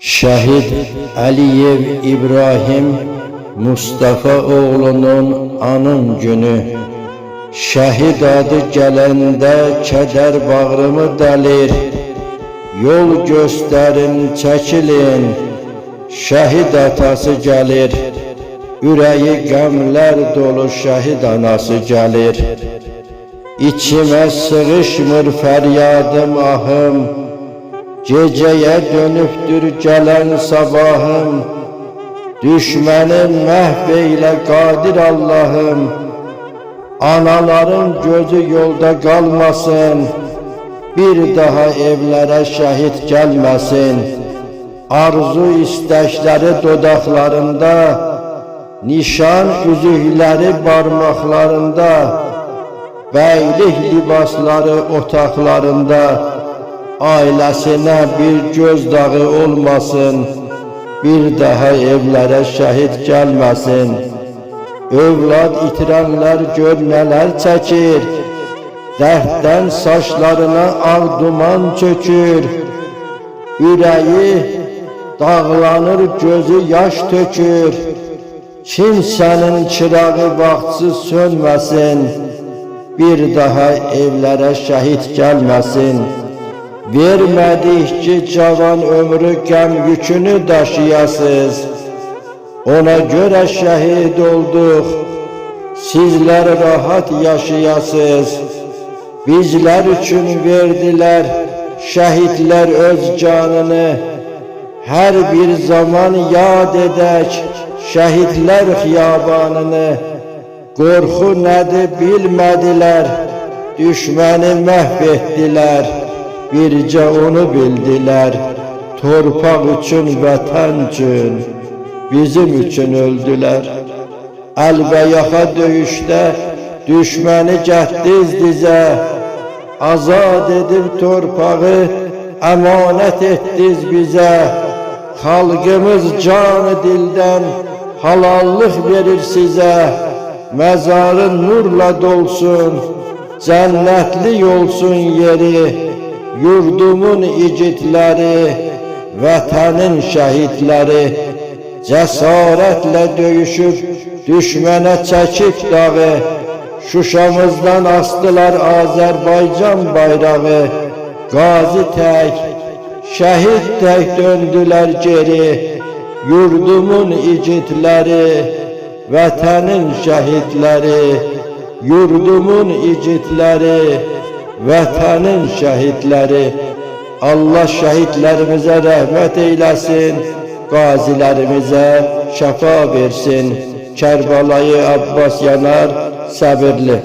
Şəhid Əliyev İbrahim Mustafa oğlunun anım günü. Şəhid adı gələndə kədər bağrımı dəlir. Yol göstərin, çəkilin, şəhid atası gəlir. Ürəyi qəmlər dolu şəhid anası gəlir. İçimə sığışmır fəryadım, ahım, gecəyə dönübdür gələn sabahım. Düşməni məhv eylə qadir Allahım. Anaların gözü yolda qalmasın, bir daha evlərə şəhid gəlməsin. Arzu istəkləri dodaqlarında, nişan üzükləri barmaqlarında, bəylik libasları otaqlarında. Ailəsinə bir gözdağı olmasın, bir daha evlərə şəhid gəlməsin. Övlad itirənlər gör nələr çəkir, dərddən saçlarına ağ duman çökür. Ürəyi dağlanır, gözü yaş tökür. Kimsənin çırağı vaxtsız sönməsin, bir daha evlərə şəhid gəlməsin. Vermədik ki cavan ömrü qəm yükünü daşıyasız. Ona görə şəhid olduq, sizlər rahat yaşayasız. Bizlər üçün verdilər şəhidlər öz canını. Hər bir zaman yad edək şəhidlər xiyabanını. Qorxu nədir bilmədilər, düşməni məhv etdilər. Bircə onu bildilər, torpaq üçün, vətən üçün, bizim üçün öldülər. Əlbəyaxa döyüşdə düşməni gətdiz dizə, azad edib torpağı əmanət etdiz bizə. Xalqımız canı dildən halallıq verir sizə. Məzarın nurla dolsun, cənnətlik olsun yeri. Yurdumun igidləri, vətənin şəhidləri, cəsarətlə döyüşüb düşmənə çəkib dağı. Şuşamızdan astılar Azərbaycan bayrağı. Qazi tək, şəhid tək döndülər geri. Yurdumun igidləri, vətənin şəhidləri, yurdumun igidləri, vətənin şəhidləri. Allah şəhidlərimizə rəhmət eyləsin, qazilərimizə şəfa versin. Kərbəlayı Abbas Yanar Səbirli.